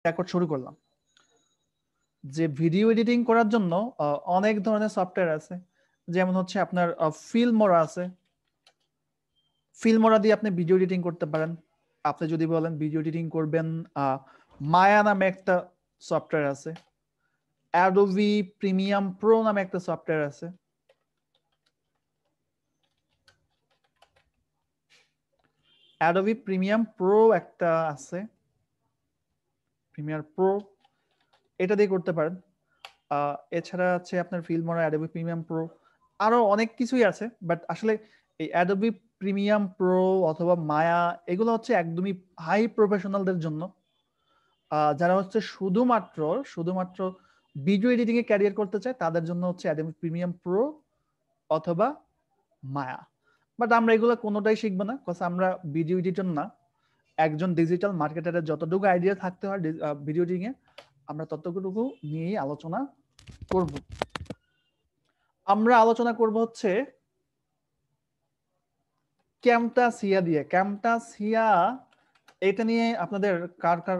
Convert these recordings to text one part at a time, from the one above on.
Record শুরু করলাম। যে ভিডিও এডিটিং করার জন্য অনেক ধরনের সফটওয়্যার আছে, যেমন হচ্ছে আপনার ফিল্মোরা আছে। ফিল্মোরা দিয়ে আপনি ভিডিও এডিটিং করতে পারেন। আপনি যদি বলেন ভিডিও এডিটিং করবেন, মায়া নামে একটা সফটওয়্যার আছে, অ্যাডোবি প্রিমিয়াম প্রো নামে একটা সফটওয়্যার আছে, অ্যাডোবি প্রিমিয়াম প্রো একটা আছে, প্রিমিয়ার প্রো, এটা দিয়ে করতে পারেন। এছাড়া আছে আপনার ফিল্মোরা, অ্যাডোবি প্রিমিয়াম প্রো, আরো অনেক কিছুই আছে। বাট আসলে এই অ্যাডোবি প্রিমিয়াম প্রো অথবা মায়া এগুলো হচ্ছে একদমই হাই প্রফেশনালদের জন্য, যারা হচ্ছে শুধুমাত্র শুধুমাত্র ভিডিও এডিটিং এ ক্যারিয়ার করতে চায় তাদের জন্য হচ্ছে অ্যাডোবি প্রিমিয়াম প্রো অথবা মায়া। বাট আমরা এগুলো কোনোটাই শিখবো না, কজ আমরা ভিডিও এডিটর না। একজন ডিজিটাল মার্কেটারের যতটুকু আইডিয়া থাকতে হয় ভিডিও এডিটিং এ, আমরা ততটুকু নিয়েই আলোচনা করব। আমরা আলোচনা করব হচ্ছে ক্যামটাসিয়া দিয়ে। ক্যামটাসিয়া এটা নিয়ে আপনাদের কার কার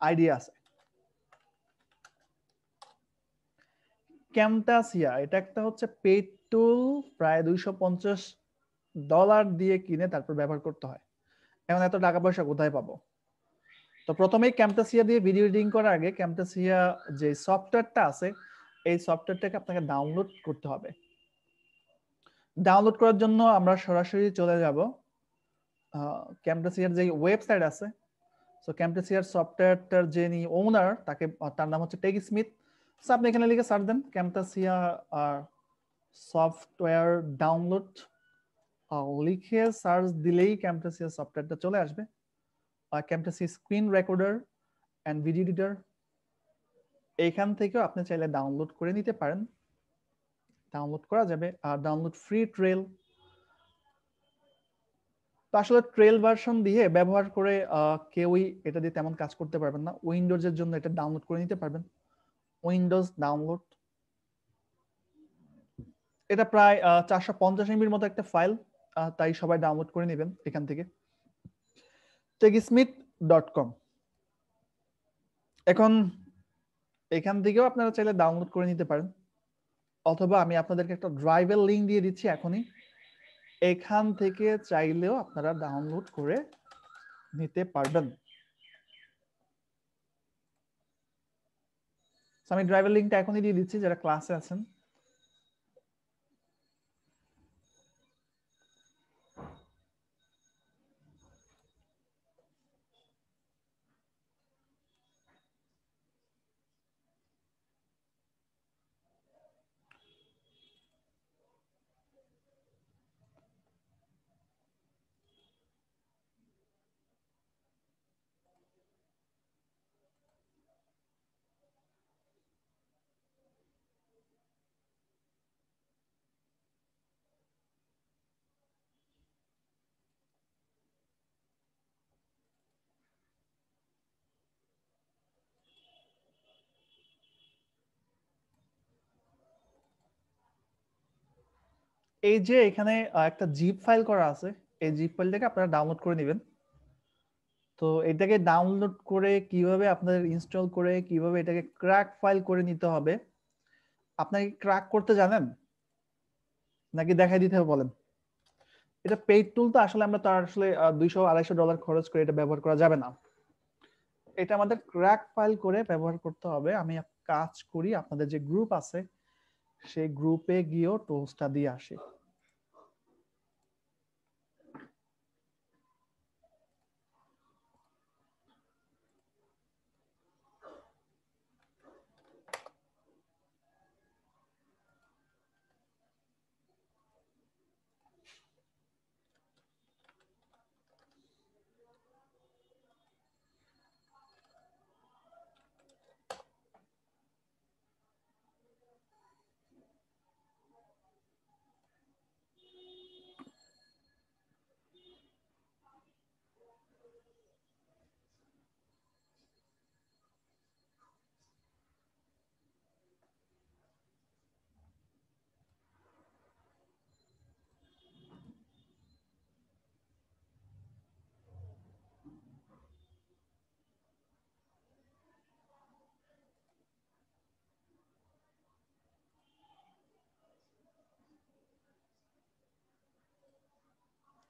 আইডিয়া আছে? ক্যামটাসিয়া এটা একটা হচ্ছে পেইড টুল, প্রায় $250 দিয়ে কিনে তারপর ব্যবহার করতে হয়। এখন এত টাকা পয়সা কোথায় পাবো? তো প্রথমেই ক্যামটাসিয়া দিয়ে ভিডিও এডিটিং করার আগে ক্যামটাসিয়া যে সফটওয়্যারটা আছে এই সফটওয়্যারটাকে আপনাকে ডাউনলোড করতে হবে। ডাউনলোড করার জন্য আমরা সরাসরি চলে যাব ক্যামটাসিয়ার যে ওয়েবসাইট আছে। সো ক্যামটাসিয়ার সফটওয়্যারটার যিনি ওনার তার নাম হচ্ছে টেক স্মিথ। সো আপনি এখানে লিখে সার্চ দেন ক্যামটাসিয়া সফটওয়্যার ডাউনলোড, লিখে সার্চ দিলেই ক্যামটাসিয়া সফটওয়্যারটা চলে আসবে। Camtasia screen recorder and video editor, এখান থেকেও আপনি চাইলে ডাউনলোড করে নিতে পারেন, ডাউনলোড করা যাবে। আর ডাউনলোড ফ্রি ট্রেল, তো আসলে ট্রেল ভার্সন দিয়ে ব্যবহার করে কেউই এটা দিয়ে তেমন কাজ করতে পারবেন না। উইন্ডোজের জন্য এটা ডাউনলোড করে নিতে পারবেন, উইন্ডোজ ডাউনলোড। এটা প্রায় 450 MB মতো একটা ফাইল, তাই সবাই ডাউনলোড করে নেবেন এখান থেকে techsmith.com। এখন এখান থেকেও আপনারা চাইলে ডাউনলোড করে নিতে পারেন, অথবা আমি আপনাদেরকে একটা ড্রাইভের লিংক দিয়ে দিচ্ছি এখনই, এখান থেকে চাইলেও আপনারা ডাউনলোড করে নিতে পারবেন। আমি ড্রাইভের লিংকটা এখনই দিয়ে দিচ্ছি যারা ক্লাসে আছেন। এই যে এখানে একটা জিপ ফাইল করা আছে, এই জিপ ফাইলটাকে আপনারা ডাউনলোড করে নেবেন। তো এটাকে ডাউনলোড করে কিভাবে আপনাদের ইনস্টল করে কিভাবে এটাকে ক্র্যাক ফাইল করে নিতে হবে, আপনাকে ক্র্যাক করতে জানেন নাকি দেখাই দিতে হবে বলেন? এটা পেইড টুল, তো আসলে আমরা তার আসলে $200-250 খরচ করে এটা ব্যবহার করা যাবে না। এটা আমাদের ক্র্যাক ফাইল করে ব্যবহার করতে হবে। আমি কাজ করি, আপনাদের যে গ্রুপ আছে সেই গ্রুপে গিয়েও টুলসটা দিয়ে আসি।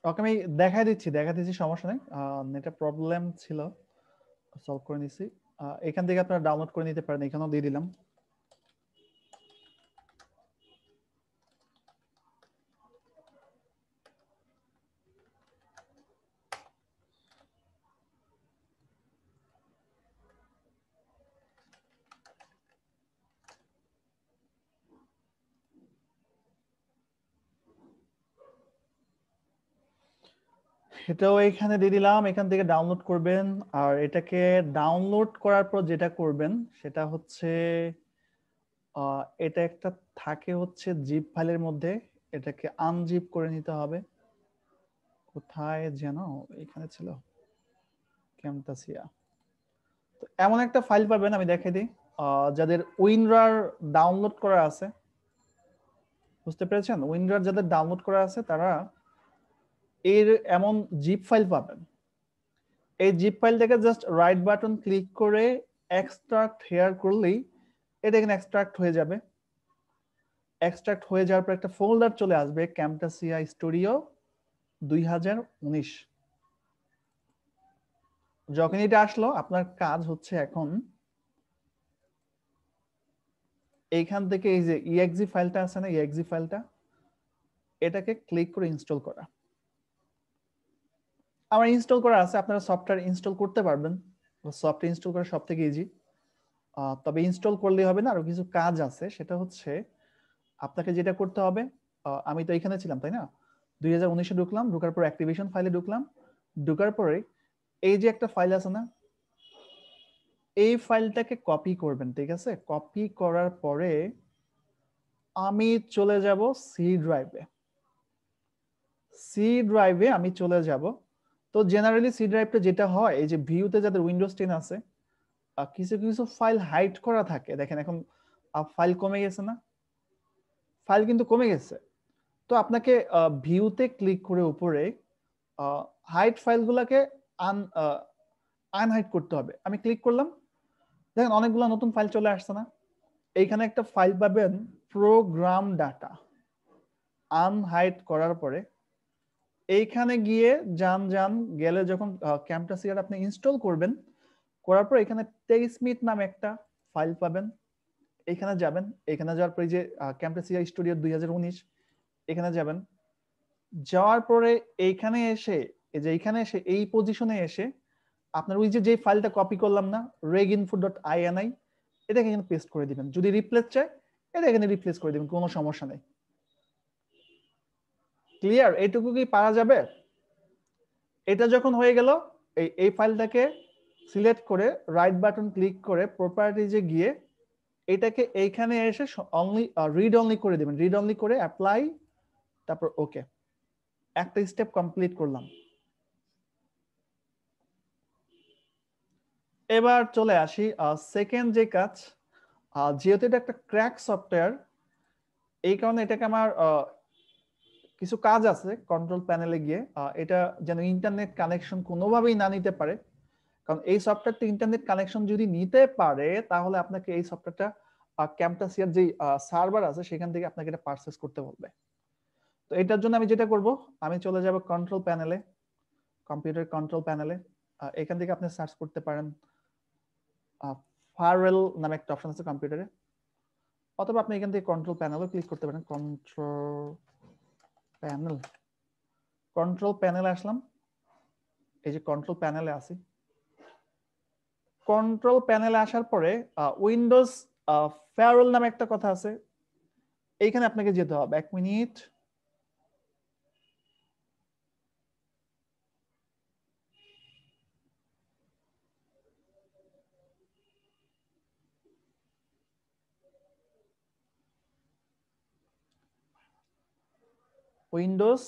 ওকে আমি দেখা দিচ্ছি সমস্যা নেই, নেটে প্রবলেম ছিল, সলভ করে নিছি। এখান থেকে আপনারা ডাউনলোড করে নিতে পারেন, এখানেও দিয়ে দিলাম। এটাও এখানে দিয়ে দিলাম, এখান থেকে ডাউনলোড করবেন। আর এটাকে ডাউনলোড করার পর যেটা করবেন সেটা হচ্ছে এটা একটা থাকে হচ্ছে জিপ ফাইলের মধ্যে, এটাকে আনজিপ করে নিতে হবে। কোথায় যেন এখানে ছিল, ক্যামটাসিয়া। তো এমন একটা ফাইল পাবেন, আমি দেখাই দিই। যাদের উইনরার ডাউনলোড করা আছে, বুঝতে পেরেছেন? উইনরার যাদের ডাউনলোড করা আছে তারা এর এমন জিপ ফাইল পাবেন। এই জিপ ফাইলটাকে জাস্ট রাইট বাটন ক্লিক করে এক্সট্রাক্ট হেয়ার করলেই এটা এখানে এক্সট্রাক্ট হয়ে যাবে। এক্সট্রাক্ট হয়ে যাওয়ার পর একটা ফোল্ডার চলে আসবে, ক্যামটাসিয়া স্টুডিও 2019। যখন এটা আসলো আপনার কাজ হচ্ছে এখন এইখান থেকে এই যে ইএক্সি ফাইলটা আছে না, ইএক্সি ফাইলটা, এটাকে ক্লিক করে ইনস্টল করা। আমার ইনস্টল করা আছে, আপনারা সফটওয়্যার ইনস্টল করতে পারবেন। সফটওয়্যার ইনস্টল করা সব থেকে ইজি। তবে ইনস্টল করলেই হবে না, আরো কিছু কাজ আছে। সেটা হচ্ছে আপনাকে যেটা করতে হবে, আমি তো এখানে ছিলাম তাই না, 2019-এ ঢুকলাম, ঢোকার পর অ্যাক্টিভেশন ফাইলে ঢুকলাম, ঢোকার পরে এই যে একটা ফাইল আছে না, এই ফাইলটাকে কপি করবেন। ঠিক আছে, কপি করার পরে আমি চলে যাব সি ড্রাইভে। সি ড্রাইভে আমি চলে যাব। তো জেনারেলি সি ড্রাইভটা যেটা হয়, এই যে ভিউতে যাদের উইন্ডোজ 10 আছে, কিছু কিছু ফাইল হাইড করা থাকে। দেখেন এখন ফাইল কমে গেছে না, ফাইল কিন্তু কমে গেছে। তো আপনাকে ভিউতে ক্লিক করে উপরে হাইড ফাইলগুলোকে আনহাইড করতে হবে। আমি ক্লিক করলাম, দেখেন অনেকগুলো নতুন ফাইল চলে আসছে না। এইখানে একটা ফাইল পাবেন প্রোগ্রাম ডাটা, আনহাইড করার পরে এইখানে গিয়ে যান গেলে যখন ক্যামটাসিয়ার আপনি ইনস্টল করবেন, করার পর এখানে টেক্সটমিট নামে একটা ফাইল পাবেন। এখানে যাবেন, এখানে যাওয়ার পরে যে ক্যামটাসিয়া স্টুডিও 2019 এখানে যাবেন। যাওয়ার পরে এইখানে এসে, এই যে এইখানে এসে এই পজিশনে এসে আপনার ওই যে ফাইলটা কপি করলাম না, reginfo.ini, এটাকে এখানে পেস্ট করে দিবেন। যদি রিপ্লেস চাই এটা এখানে রিপ্লেস করে দিবেন, কোনো সমস্যা নেই। ক্লিয়ার? এইটুকু কি পারা যাবে? এটা যখন হয়ে গেল, এই ফাইলটাকে সিলেক্ট করে রাইট বাটন ক্লিক করে প্রপার্টিজে গিয়ে এটাকে এইখানে এসে অনলি রিড অনলি করে দিবেন। রিড অনলি করে অ্যাপ্লাই, তারপর ওকে। একটা স্টেপ কমপ্লিট করলাম। এবার চলে আসি সেকেন্ড যে কাজ। যেহেতু এটা একটা ক্র্যাক সফটওয়্যার, এই কারণে এটাকে আমার কিছু কাজ আছে কন্ট্রোল প্যানেলে গিয়ে, এটা যেন ইন্টারনেট কানেকশন কোনোভাবেই না নিতে পারে। কারণ এই সফটওয়্যারটা ইন্টারনেট কানেকশন যদি নিতে পারে তাহলে আপনাকে এই সফটওয়্যারটা ক্যামটাসিয়ার যে সার্ভার আছে সেখান থেকে আপনাকে এটা পারচেজ করতে বলবে। তো এটার জন্য আমি যেটা করব, আমি চলে যাব কন্ট্রোল প্যানেলে, কম্পিউটার কন্ট্রোল প্যানেলে। এখান থেকে আপনি সার্চ করতে পারেন ফায়ারওয়েল নামে একটা অপশন আছে কম্পিউটারে, অথবা আপনি এখান থেকে কন্ট্রোল প্যানেলে ক্লিক করতে পারেন। কন্ট্রোল প্যানেলে আসলাম, এই যে কন্ট্রোল প্যানেলে আছি। কন্ট্রোল প্যানেলে আসার পরে উইন্ডোজ ফায়ারওয়েল নামে একটা কথা আছে, এইখানে আপনাকে যেতে হবে। 1 মিনিট। উইন্ডোজ,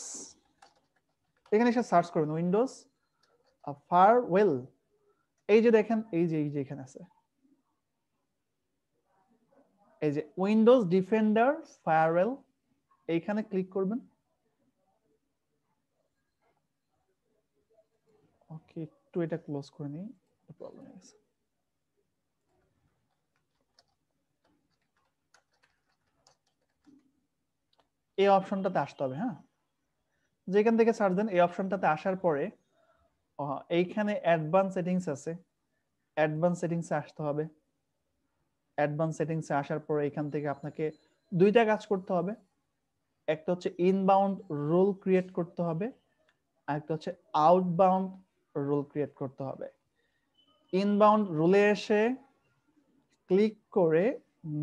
এখানে এসে সার্চ করবেন উইন্ডোজ ফায়ারওয়েল। এই যে দেখেন, এই যে এখানে আছে, এই যে উইন্ডোজ ডিফেন্ডার ফায়ারওয়েল, এইখানে ক্লিক করবেন। ওকে, একটু এটা ক্লোজ করে নিই, প্রবলেম আছে। এই অপশনটাতে আসতে হবে। হ্যাঁ, যেখান থেকে সার্চ দেন এই অপশনটাতে আসার পরে এইখানে অ্যাডভান্স সেটিংস আছে, অ্যাডভান্স সেটিংসে আসতে হবে। অ্যাডভান্স সেটিংসে আসার পরে এখান থেকে আপনাকে দুইটা কাজ করতে হবে। একটা হচ্ছে ইনবাউন্ড রুল ক্রিয়েট করতে হবে, আর একটা হচ্ছে আউটবাউন্ড রুল ক্রিয়েট করতে হবে। ইনবাউন্ড রুলে এসে ক্লিক করে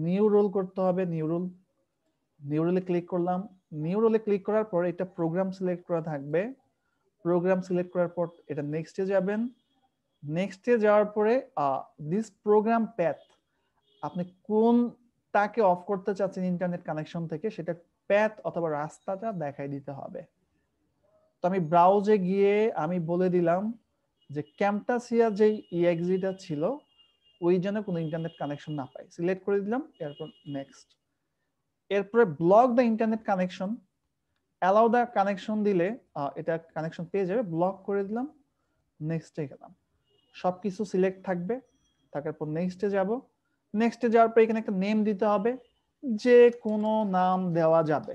নিউ রুল করতে হবে। নিউ রুলে ক্লিক করলাম। নিউ রুলে ক্লিক করার পর এটা প্রোগ্রাম সিলেক্ট করা থাকবে। প্রোগ্রাম সিলেক্ট করার পর এটা নেক্সটে যাবেন। নেক্সটে যাওয়ার পরে দিস প্রোগ্রাম প্যাথ, আপনি কোনটাকে অফ করতে চাচ্ছেন ইন্টারনেট কানেকশন থেকে, সেটা প্যাথ অথবা রাস্তাটা দেখাই দিতে হবে। তো আমি ব্রাউজে গিয়ে আমি বলে দিলাম যে ক্যাম্পটাসিয়া যে ইএক্সিটা ছিল ওই জন্য কোনো ইন্টারনেট কানেকশন না পাই, সিলেক্ট করে দিলাম। এরপর নেক্সট, এরপরে block the internet connection, allow the connection দিলে এটা কানেকশন পেয়ে যাবে। ব্লক করে দিলাম, নেক্সটে গেলাম। সবকিছু সিলেক্ট থাকবে, থাকার পর নেক্সটে যাব। নেক্সটে যাওয়ার পর এখানে একটা নেম দিতে হবে, যে কোনো নাম দেওয়া যাবে,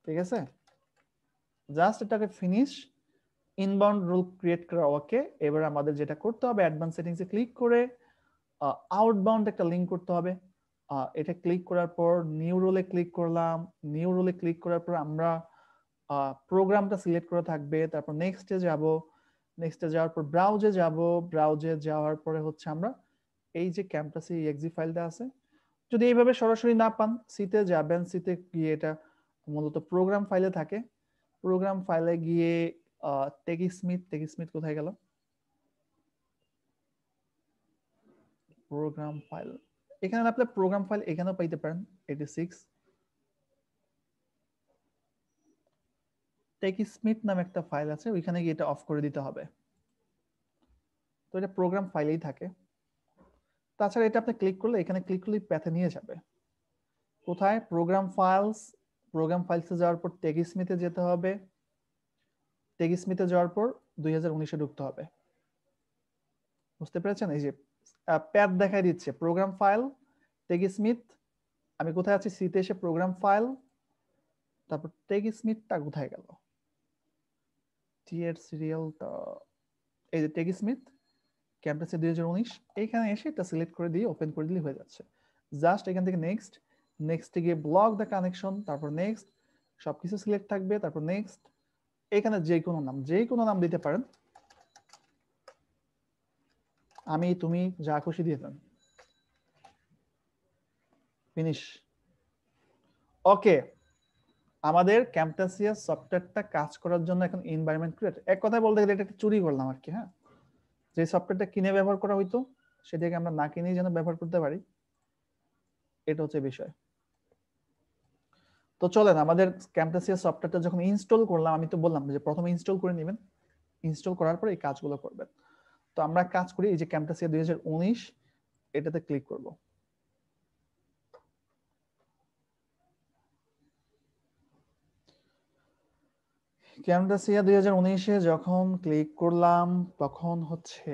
ঠিক আছে। জাস্ট এটাকে ফিনিশ। ইনবাউন্ড রুল ক্রিয়েট করা ওকে। এবার আমাদের যেটা করতে হবে, অ্যাডভান্স সেটিংসে ক্লিক করে আউটবাউন্ড একটা লিঙ্ক করতে হবে। এটা ক্লিক করার পর নিউ রুলে ক্লিক করলাম। নিউ রুলে ক্লিক করার পর আমরা প্রোগ্রামটা সিলেক্ট করা থাকবে। তারপর নেক্সটে যাব। নেক্সটে যাওয়ার পর ব্রাউজে যাব। ব্রাউজে যাওয়ার পরে হচ্ছে আমরা এই যে ক্যাম্পাসে এক্সি ফাইলটা আছে, যদি এইভাবে সরাসরি না পান সিতে যাবেন। সিতে গিয়ে এটা মূলত প্রোগ্রাম ফাইলে থাকে। প্রোগ্রাম ফাইলে গিয়ে টেগি স্মিথ কোথায় গেল? প্রোগ্রাম ফাইল, এখানে আপনি প্রোগ্রাম ফাইল এখানেও পাইতে পারেন। 86 টেগি স্মিথ নামে একটা ফাইল আছে, ওইখানে গিয়ে এটা অফ করে দিতে হবে। তো এটা প্রোগ্রাম ফাইলেই থাকে। তাছাড়া এটা আপনি ক্লিক করলে, এখানে ক্লিক করলে প্যাথে নিয়ে যাবে। কোথায়? Program files. প্রোগ্রাম ফাইলসে যাওয়ার পর টেগি স্মিথে যেতে হবে। টেগি স্মিথে যাওয়ার পর 2019-এ ঢুকতে হবে। বুঝতে পেরেছেন? এই যে প্যাথ দেখাই দিচ্ছে, প্রোগ্রাম ফাইল, টেগি স্মিথ। আমি কোথায় আছি? সিতে এসে প্রোগ্রাম ফাইল, তারপর টেগি স্মিথটা কোথায় গেল? টি এর সিরিয়ালটা এই যে টেগি স্মিথ ক্যাম্পাসে 2019, এইখানে এসে এটা সিলেক্ট করে দিয়ে ওপেন করে দিলে হয়ে যাচ্ছে। জাস্ট এখান থেকে নেক্সট, নেক্সটে গিয়ে ব্লক দ্য কানেকশন, তারপর নেক্সট, সবকিছু সিলেক্ট থাকবে। তারপর নেক্সট, এখানে যে কোনো নাম দিতে পারেন, আমি তুমি যা খুশি দিয়ে দেন। ফিনিশ। ওকে, আমাদের ক্যাম্পাসিয়া সফটওয়্যারটা কাজ করার জন্য এখন এনভায়রনমেন্ট ক্রিয়েট, এক কথায় বলতে গেলে এটা একটা চুরি করলাম আর কি। হ্যাঁ, যে সফটওয়্যারটা কিনে ব্যবহার করা হইতো সেটাকে আমরা না কিনেই যেন ব্যবহার করতে পারি, এটা হচ্ছে বিষয়। তো চলেন, আমাদের ক্যাম্পাসিয়া সফটওয়্যারটা যখন ইনস্টল করলাম, আমি তো বললাম যে প্রথমে ইনস্টল করে নেবেন। ইনস্টল করার পর এই কাজগুলো করবেন। তো আমরা কাজ করি, এই যে ক্যাম্পাসিয়া 2019 এটাতে ক্লিক করব। ক্যাম্পাসিয়া 2019-এ যখন ক্লিক করলাম তখন হচ্ছে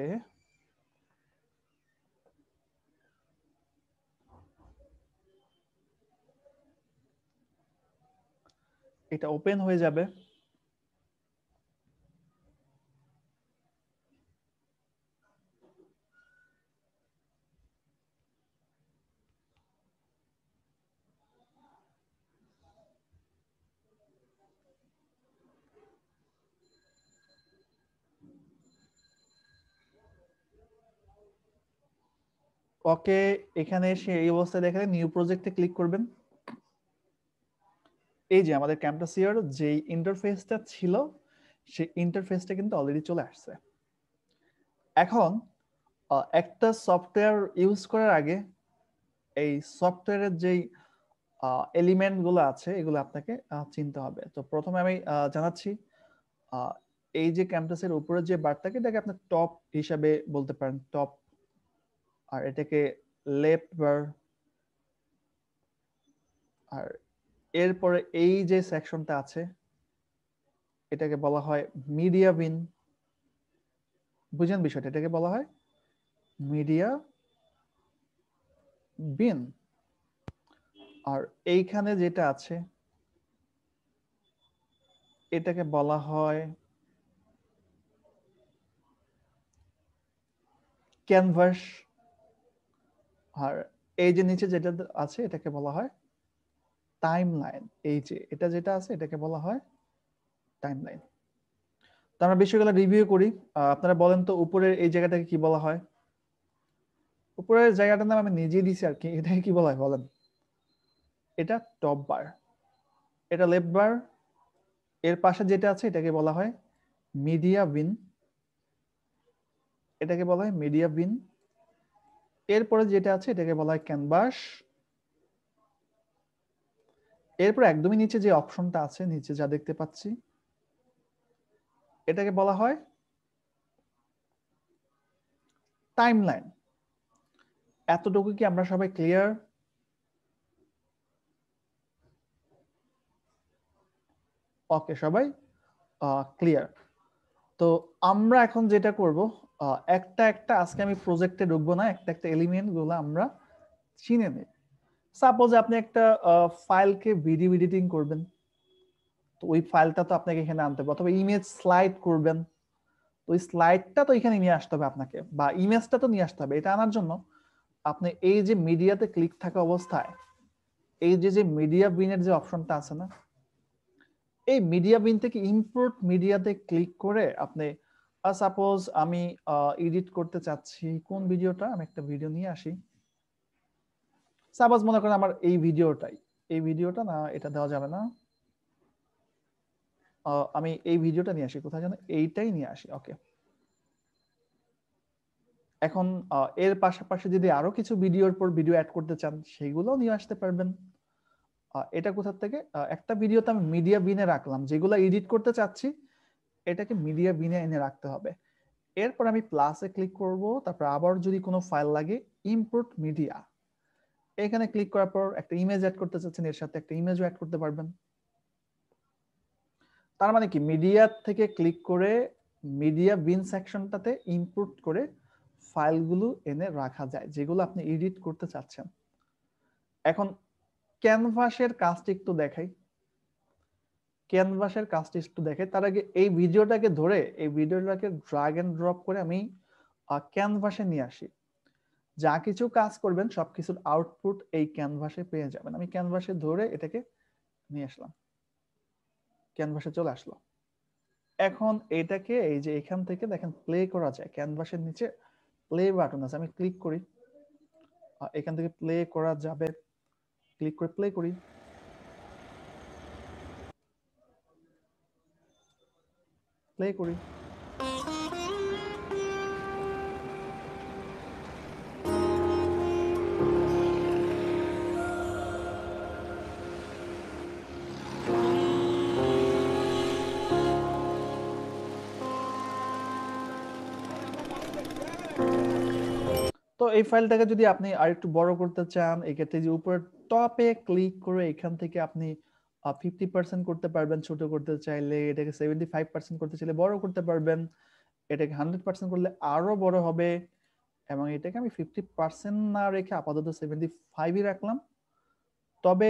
এটা ওপেন হয়ে যাবে। ওকে, এখানে এসে এই অবস্থায় দেখালে নিউ প্রজেক্টে ক্লিক করবেন। এই যে আমাদের ক্যাম্পাসিয়ার যে ইন্টারফেসটা ছিল সেই ইন্টারফেসটা কিন্তু অলরেডি চলে আসছে। এখন একটা সফটওয়্যার ইউজ করার আগে এই সফটওয়্যারের যেই এলিমেন্ট গুলো আছে এগুলো আপনাকে চিনতে হবে। তো প্রথমে আমি জানাচ্ছি, এই যে ক্যাম্পাসের উপরে যে বারটাকে, এটাকে আপনি টপ হিসাবে বলতে পারেন, টপ। আর এটাকে লেফট বার। আর এরপরে এই যে সেকশনটা আছে এটাকে বলা হয় মিডিয়া বিন। বুঝেন বিষয়টা? এটাকে বলা হয় মিডিয়া বিন। আর এইখানে যেটা আছে এটাকে বলা হয় ক্যানভাস, আর এই যে নিচে যেটা আছে এটাকে বলা হয় টাইমলাইন। এই যে এটা যেটা আছে এটাকে বলা হয় টাইমলাইন। তো আমরা বিষয়গুলো রিভিউ করি। আপনারা বলেন তো উপরের এই জায়গাটাকে কি বলা হয়? উপরের জায়গাটার নাম আমি নিজেই দিছি আর কি, এটাকে কি বলা হয় বলেন? এটা টপ বার, এটা লেফট বার, এর পাশে যেটা আছে এটাকে বলা হয় মিডিয়া বিন, এটাকে বলা হয় মিডিয়া বিন। এরপরে যেটা আছে এটাকে বলা হয় ক্যানভাস। এরপর একদমই নিচে যে অপশনটা আছে, নিচে যা দেখতে পাচ্ছি, এটাকে বলা হয় টাইমলাইন। এতটুকু কি আমরা সবাই ক্লিয়ার? ওকে, সবাই ক্লিয়ার। তো আমরা এখন যেটা করব, একটা একটা আজকে আমি প্রজেক্টে ঢুকবো না, একটা একটা এলিমেন্ট গুলো আমরা চিনে নেই। সাপোজ আপনি একটা ফাইলকে ভিডিও এডিটিং করবেন, তো ওই ফাইলটা তো আপনাকে এখানে আনতে হবে, অথবা ইমেজ স্লাইড করবেন, তো ওই স্লাইডটা তো এখানে নিয়ে আসতে হবে আপনাকে, বা ইমেজটা তো নিয়ে আসতে হবে। এটা আনার জন্য আপনি এই যে মিডিয়াতে ক্লিক থাকা অবস্থায় এই যে মিডিয়া বিনের যে অপশনটা আছে না, এই মিডিয়া বিন থেকে ইম্পোর্ট মিডিয়াতে ক্লিক করে আপনি সাপোজ আমি এডিট করতে চাচ্ছি কোন ভিডিওটা, আমি একটা ভিডিও নিয়ে আসি। সাপোজ মনে করেন আমার এই ভিডিওটাই, এই ভিডিওটা না, এটা দেওয়া যাবে না, আমি এই ভিডিওটা নিয়ে আসি, কোথায় যেন, এইটাই নিয়ে আসি। ওকে, এখন এর পাশাপাশি যদি আরো কিছু ভিডিওর পর ভিডিও অ্যাড করতে চান সেগুলোও নিয়ে আসতে পারবেন। এটা কোথা থেকে, একটা ভিডিওতে আমি মিডিয়া বিনে রাখলাম, যেগুলো এডিট করতে চাচ্ছি এটাকে মিডিয়া বিনে এনে রাখতে হবে। এরপর আমি প্লাসে ক্লিক করব, তারপর আবার যদি কোনো ফাইল লাগে ইম্পোর্ট মিডিয়া, এখানে ক্লিক করার পর একটা ইমেজ অ্যাড করতে চাচ্ছেন, এর সাথে একটা ইমেজও অ্যাড করতে পারবেন। তার মানে কি, মিডিয়া থেকে ক্লিক করে মিডিয়া বিন সেকশনটাতে ইম্পোর্ট করে ফাইলগুলো এনে রাখা যায় যেগুলো আপনি এডিট করতে চাচ্ছেন। এখন ক্যানভাসের কাজটি একটু দেখাই, ক্যানভাসের কাজটি একটু দেখাই। তার আগে এই ভিডিওটাকে ধরে, এই ভিডিওটাকে ড্র্যাগ এন্ড ড্রপ করে আমি ক্যানভাসে নিয়ে আসি। যা কিছু কাজ করবেন সবকিছুর আউটপুট এই ক্যানভাসে পেয়ে যাবেন। আমি ক্যানভাসে ধরে এটাকে নিয়ে আসলাম, ক্যানভাসে চলে আসলো। এখন এটাকে এই যে এখান থেকে দেখেন প্লে করা যায়, ক্যানভাসের নিচে প্লে বাটন আছে, আমি ক্লিক করি, এখান থেকে প্লে করা যাবে, ক্লিক করে প্লে করি, প্লে করি। তো এই ফাইলটাকে যদি আপনি আরেকটু বড় করতে চান, এক্ষেত্রে যে উপরের টপে ক্লিক করে এখান থেকে আপনি 50% করতে পারবেন ছোট করতে চাইলে, এটাকে 75% করতে চাইলে বড় করতে পারবেন, এটাকে 100% করলে আরো বড় হবে, এবং এটাকে আমি 50% না রেখে আপাতত 75ই রাখলাম। তবে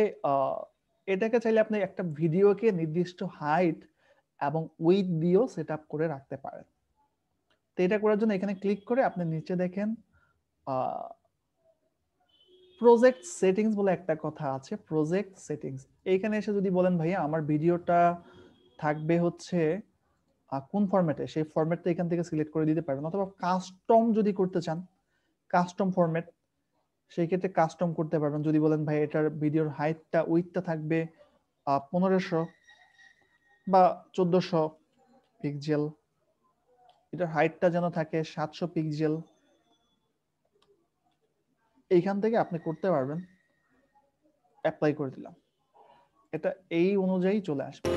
এটাকে চাইলে আপনি একটা ভিডিওকে নির্দিষ্ট হাইট এবং উইথ দিয়েও সেট আপ করে রাখতে পারেন। তো এটা করার জন্য এখানে ক্লিক করে আপনি নিচে দেখেন প্রজেক্ট সেটিংস বলে একটা কথা আছে, প্রজেক্ট সেটিংস। এইখানে এসে যদি বলেন ভাইয়া আমার ভিডিওটা থাকবে হচ্ছে কোন ফরম্যাটে, সেই ফরম্যাটটা এখান থেকে সিলেক্ট করে দিতে পারবেন, অথবা কাস্টম যদি করতে চান কাস্টম ফরম্যাট, সেই ক্ষেত্রে কাস্টম করতে পারবেন। যদি বলেন ভাই এটার ভিডিওর হাইটটা উইথটা থাকবে 1500 বা 1400 পিক্সেল, এটার হাইটটা যেন থাকে 700 পিক্সেল, এইখান থেকে আপনি করতে পারবেন। অ্যাপ্লাই করে দিলাম, এটা এই অনুযায়ী চলে আসবে।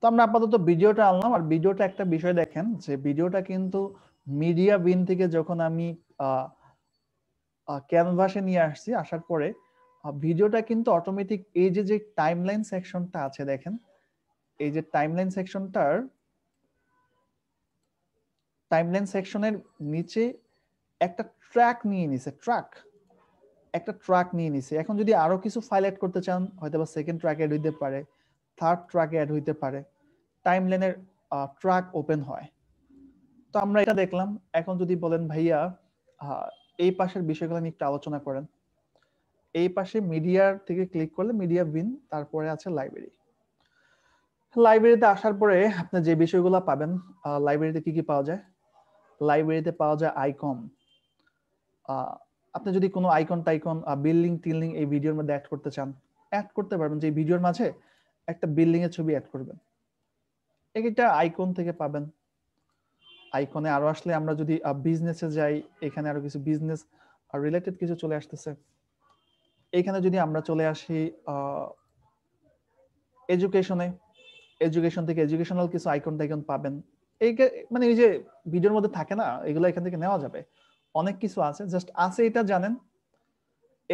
তো আমরা আপাতত ভিডিওটা আনলাম, আর ভিডিওটা একটা বিষয় দেখেন যে ভিডিওটা কিন্তু মিডিয়া বিন থেকে যখন আমি ক্যানভাসে নিয়ে আসছি, আসার পরে ভিডিওটা কিন্তু অটোমেটিক এই যে টাইমলাইন সেকশনটা আছে দেখেন, এই যে টাইমলাইন সেকশনের নিচে একটা ট্র্যাক নিয়ে নিছে, ট্র্যাক, একটা ট্র্যাক নিয়ে নিছে। এখন যদি আরো কিছু ফাইল অ্যাড করতে চান, হয়তো বা সেকেন্ড ট্র্যাক অ্যাড হইতে পারে, থার্ড ট্র্যাক অ্যাড হইতে পারে, টাইমলাইনের ট্র্যাক ওপেন হয়। তো আমরা এটা দেখলাম। এখন যদি বলেন ভাইয়া এই পাশের বিষয়গুলো নিয়ে একটু আলোচনা করেন, এই পাশে মিডিয়ার থেকে ক্লিক করলে মিডিয়া বিন, তারপরে আছে লাইব্রেরি। লাইব্রেরিতে আসার পরে আপনি যে বিষয়গুলো পাবেন, লাইব্রেরিতে কি কি পাওয়া যায়? লাইব্রেরিতে পাওয়া যায় আইকন। আপনি যদি কোনো আইকন টাইকন বিল্ডিং টিল্ডিং এই ভিডিওর মধ্যে অ্যাড করতে চান, অ্যাড করতে পারবেন। যে ভিডিওর মাঝে একটা বিল্ডিং এর ছবি অ্যাড করবেন, এটা আইকন থেকে পাবেন। আইকনে আরো আসলে আমরা যদি বিজনেসে যাই, এখানে আরো কিছু বিজনেস রিলেটেড কিছু চলে আসতেছে। এখানে যদি আমরা চলে আসি এডুকেশনে, এডুকেশন থেকে এডুকেশনাল কিছু আইকন টাইকন পাবেন। এই মানে এই যে ভিডিওর মধ্যে থাকে না, এগুলো এখান থেকে নেওয়া যাবে। অনেক কিছু আছে, জাস্ট আছে এটা জানেন।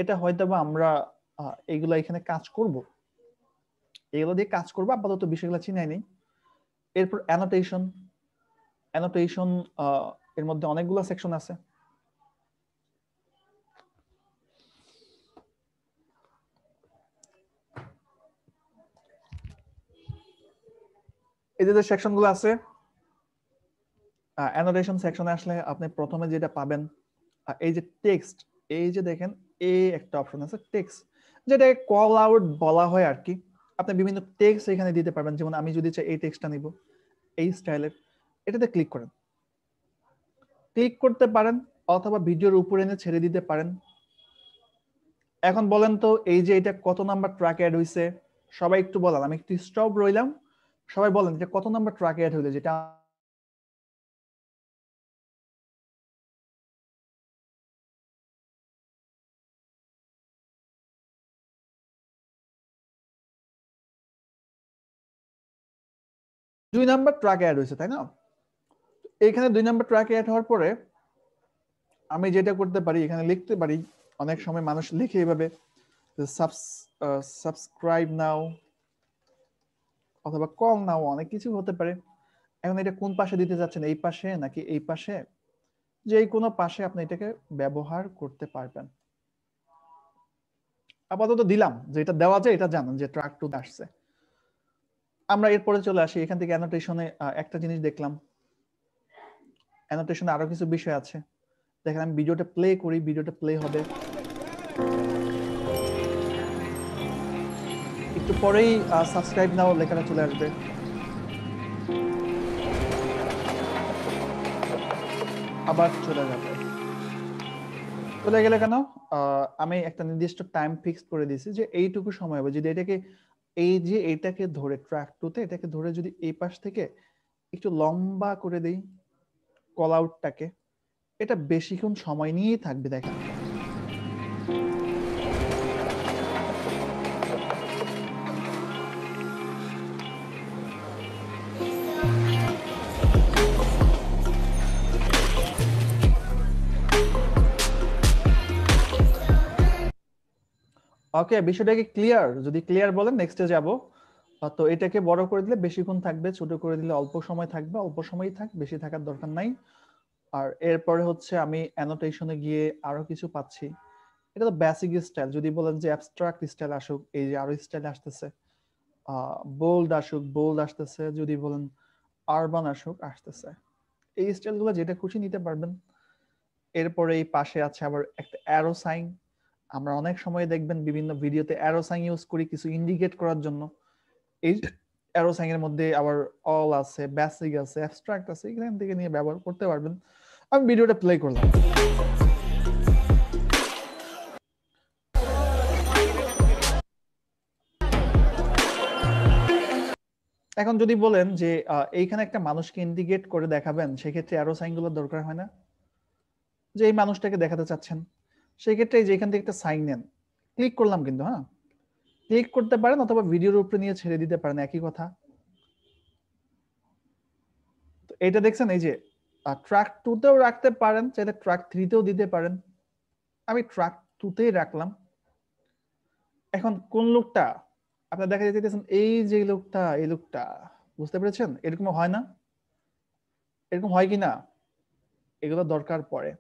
এটা হয়তো বা আমরা এইগুলো এখানে কাজ করব, এগুলো দিয়ে কাজ করবো, আপাতত বিষয়গুলো চিনাই নেই। এরপর অ্যানোটেশন। অ্যানোটেশন এর মধ্যে অনেকগুলো সেকশন আছে। এই যে সেকশনগুলো আছে, অ্যানোটেশন সেকশনে আসলে আপনি প্রথমে যেটা পাবেন, এই যে টেক্সট, এই যে দেখেন এই একটা অপশন আছে টেক্সট, যেটা কল আউট বলা হয় আর কি। আপনি বিভিন্ন টেক্সট এখানে দিতে পারবেন। যেমন আমি যদি চাই এই টেক্সটটা নিব এই স্টাইলের, এটাতে ক্লিক করেন, ক্লিক করতে পারেন, অথবা ভিডিওর উপরে এনে ছেড়ে দিতে পারেন। এখন বলেন তো এই যে এটা কত নাম্বার ট্র্যাক অ্যাড হইছে? সবাই একটু বলেন, আমি একটু স্টপ রইলাম, সবাই বলেন যে কত নাম্বার ট্র্যাক অ্যাড হইলো, যেটা 2 নাম্বার ট্র্যাক অ্যাড হয়েছে, তাই না? এখানে 2 নাম্বার ট্র্যাক অ্যাড হওয়ার পরে আমি যেটা করতে পারি, এখানে লিখতে পারি। অনেক সময় মানুষ লিখে এইভাবে সাবস্ক্রাইব নাও অথবা কল নাও, অনেক কিছু হতে পারে। এখন এটা কোন পাশে দিতে যাচ্ছেন, এই পাশে নাকি এই পাশে? যে কোনো পাশে আপনি এটাকে ব্যবহার করতে পারবেন। আপাতত দিলাম, যে এটা দেওয়া যায় এটা জানেন যে ট্র্যাক টু আসছে। আমরা এরপরে চলে আসি, এখান থেকে অ্যানোটেশনে একটা জিনিস দেখলাম। অ্যানোটেশনে আরো কিছু বিষয় আছে। দেখেন আমি ভিডিওটা প্লে করি, ভিডিওটা প্লে হবে, একটু পরেই সাবস্ক্রাইব নাও লেখাটা চলে আসবে। আবার চলে যাবে, চলে গেলে কেন? আমি একটা নির্দিষ্ট টাইম ফিক্স করে দিয়েছি যে এইটুকু সময় হবে। যদি এটাকে এই যে এটাকে ধরে ট্র্যাক টুতে এটাকে ধরে যদি এই পাশ থেকে একটু লম্বা করে দেই কল আউটটাকে, এটা বেশিক্ষণ সময় নিয়েই থাকবে। দেখেন ওকে, বিষয়টা কি ক্লিয়ার? যদি ক্লিয়ার বলেন নেক্সটে যাব। তো এটাকে বড় করে দিলে বেশিক্ষণ থাকবে, ছোট করে দিলে অল্প সময় থাকবে। অল্প সময়ই থাক, বেশি থাকার দরকার নাই। আর এরপরে হচ্ছে আমি অ্যানোটেশনে গিয়ে আরো কিছু পাচ্ছি। এটা তো বেসিক স্টাইল। যদি বলেন যে অ্যাবস্ট্রাক্ট স্টাইল আসুক, এই যে আরো স্টাইল আসতেছে, বোল্ড আসুক, বোল্ড আসতেছে। যদি বলেন আরবান আসুক, আসতেছে। এই স্টাইলগুলো যেটা খুশি নিতে পারবেন। এরপরে এই পাশে আছে আবার একটা অ্যারো সাইন। আমরা অনেক সময় দেখবেন বিভিন্ন ভিডিওতে অ্যারো সাইন ইউজ করি কিছু ইন্ডিকেট করার জন্য। এই অ্যারো সাইনের মধ্যে আবার অল আছে, বেসিক আছে, অ্যাবস্ট্রাক্ট আছে, এখান থেকে নিয়ে ব্যবহার করতে পারবেন। আমি ভিডিওটা প্লে করলাম। এখন যদি বলেন যে এইখানে একটা মানুষকে ইন্ডিকেট করে দেখাবেন, সেক্ষেত্রে অ্যারো সাইনগুলোর দরকার হয় না? যে এই মানুষটাকে দেখাতে চাচ্ছেন, সেক্ষেত্রে এই যে এখান থেকে একটা সাইন নেন, ক্লিক করলাম কিন্তু, হ্যাঁ ক্লিক করতে পারেন, অথবা ভিডিওর উপরে নিয়ে ছেড়ে দিতে পারেন, একই কথা। তো এটা দেখছেন, এই যে ট্র্যাক টুতেও রাখতে পারেন, চাইলে ট্র্যাক থ্রিতেও দিতে পারেন। আমি ট্র্যাক টুতেই রাখলাম। এখন কোন লোকটা আপনার দেখা যেতেছেন, এই যে লোকটা, এই লোকটা, বুঝতে পেরেছেন? এরকম হয় না? এরকম হয় কি না? এগুলো দরকার পড়ে।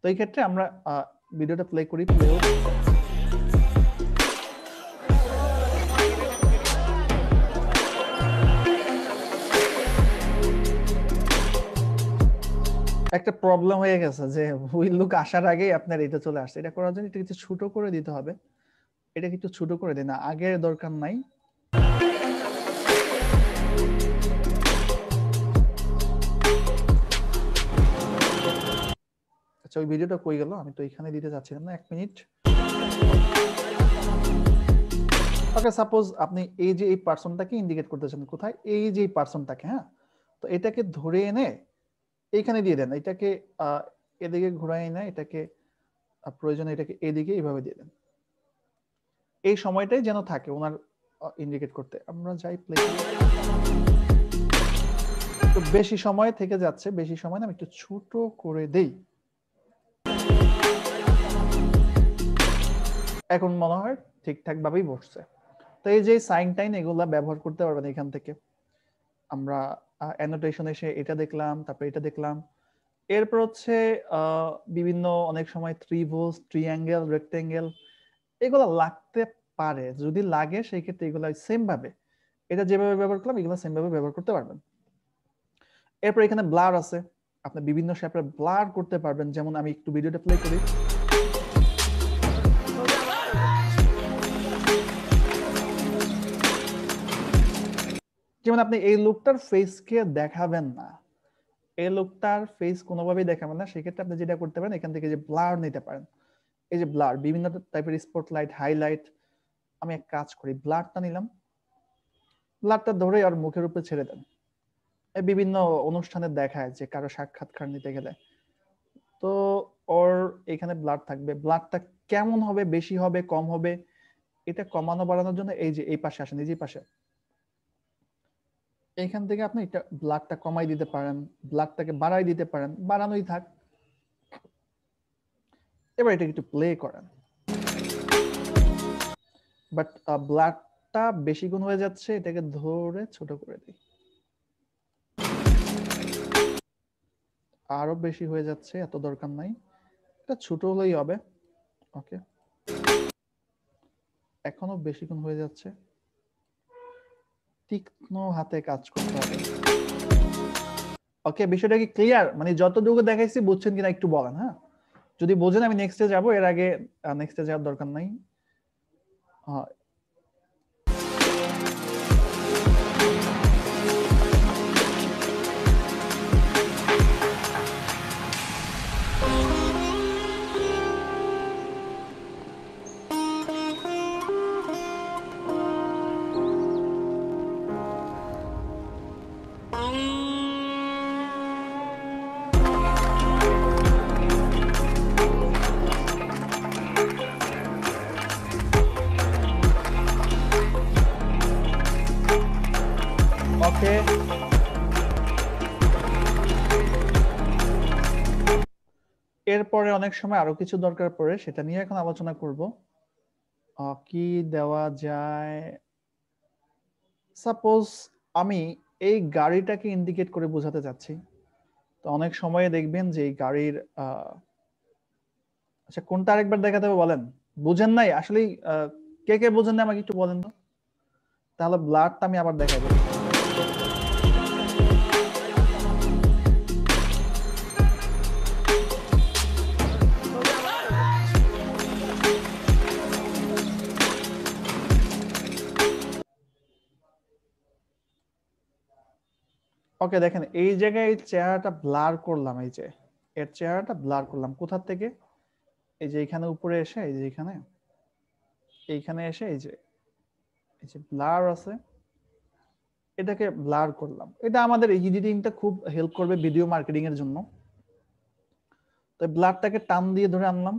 তো এই ক্ষেত্রে আমরা ভিডিওটা প্লে করি, প্লে হোক। একটা প্রবলেম হয়ে গেছে যে হুইল লুক আসার আগেই আপনার এটা চলে আসছে। এটা করার জন্য এটা কিছু ছোট করে দিতে হবে। এটা একটু ছোট করে দিন, আগের দরকার নাই। আচ্ছা, ওই ভিডিওটা কই গেল? আমি তো এখানে দিতে যাচ্ছিলাম না, 1 মিনিট। ওকে, সাপোজ আপনি এই যে এই পার্সনটাকে ইন্ডিকেট করতেছেন কোথায়, এই যে এই পার্সনটাকে, হ্যাঁ, তো এটাকে ধরে এনে এইখানে দিয়ে দেন। এটাকে এদিকে ঘোরায় এনে এটাকে প্রয়োজনে এটাকে এদিকে এইভাবে দিয়ে দেন। এই সময়টাই যেন থাকে ওনার ইন্ডিকেট করতে। আমরা যাই প্লে করি, তো বেশি সময় থেকে যাচ্ছে, বেশি সময় না, আমি একটু ছোট করে দেই। এখন মনে হয় ঠিকঠাক ভাবেই বসছে। তো এই যে সাইন টাইন এগুলা ব্যবহার করতে পারবেন এখান থেকে। আমরা অ্যানোটেশন এসে এটা দেখলাম, তারপর এটা দেখলাম। এরপর হচ্ছে বিভিন্ন অনেক সময় ত্রিভুজ, ট্রিঅ্যাঙ্গেল, রেক্টেঙ্গেল এগুলো লাগতে পারে। যদি লাগে সেই ক্ষেত্রে এগুলো সেম ভাবে, এটা যেভাবে ব্যবহার করলাম এগুলো সেম ভাবে ব্যবহার করতে পারবেন। এরপর এখানে ব্লার আছে, আপনি বিভিন্ন শেপে ব্লার করতে পারবেন। যেমন আমি একটু ভিডিওটা প্লে করি। যেমন আপনি এই লোকটার ফেসকে দেখাবেন না, এই লোকটার ফেস কোনোভাবেই দেখাবেন না, সেক্ষেত্রে আপনি যেটা করতে পারেন এখান থেকে যে ব্লার নিতে পারেন। এই যে ব্লার, বিভিন্ন টাইপের স্পটলাইট, হাইলাইট। আমি এক কাজ করি, ব্লারটা নিলাম, ব্লারটা ধরে আর মুখের উপরে ছেড়ে দেন। বিভিন্ন অনুষ্ঠানে দেখায় যে কারো সাক্ষাৎকার নিতে গেলে, তো ওর এখানে ব্লাড থাকবে। ব্লাডটা কেমন হবে, বেশি হবে, কম হবে, এটা কমানো বাড়ানোর জন্য এই যে এই পাশে আসেন, এই যে পাশে, এইখান থেকে আপনি এটা ব্লাডটা কমাই দিতে পারেন, ব্লাডটাকে বাড়াই দিতে পারেন, বাড়ানোই থাক। এবার এটা একটু প্লে করেন, বাট ব্লাডটা বেশি গুণ হয়ে যাচ্ছে, এটাকে ধরে ছোট করে দিই। আরো বেশি হয়ে যাচ্ছে, এত দরকার নাই, এটা ছোট হলেই হবে। ওকে, এখনো বেশি গুণ হয়ে যাচ্ছে, তীক্ষ্ণ হাতে কাজ করতে হবে। ওকে, বিষয়টা কি ক্লিয়ার? মানে যতটুকু দেখাইছি বুঝছেন কিনা একটু বলেন, হ্যাঁ? যদি বোঝেন আমি নেক্সটে যাব, এর আগে নেক্সটে যাওয়ার দরকার নাই। ওকে, এরপরে অনেক সময় আরো কিছু দরকার পড়ে, সেটা নিয়ে এখন আলোচনা করব। কি দেওয়া যায়? সাপোজ আমি এই গাড়িটাকে ইন্ডিকেট করে বোঝাতে চাচ্ছি, তো অনেক সময় দেখবেন যে এই গাড়ির আচ্ছা কোনটা আরেকবার দেখাতে হবে বলেন? বুঝেন নাই আসলে? কে কে বুঝেন না আমাকে একটু বলেন তো, তাহলে ব্লাডটা আমি আবার দেখাই দেব। ওকে, দেখেন এই জায়গায় চেহারাটা ব্লার করলাম, এই যে এর চেহারাটা ব্লার করলাম কোথা থেকে? এই যে এখানে উপরে এসে, এই যে এইখানে এসে এই যে ব্লার আছে, এটাকে ব্লার করলাম। এটা আমাদের এডিটিংটা খুব হেল্প করবে ভিডিও মার্কেটিং এর জন্য। তো ব্লারটাকে টান দিয়ে ধরে আনলাম,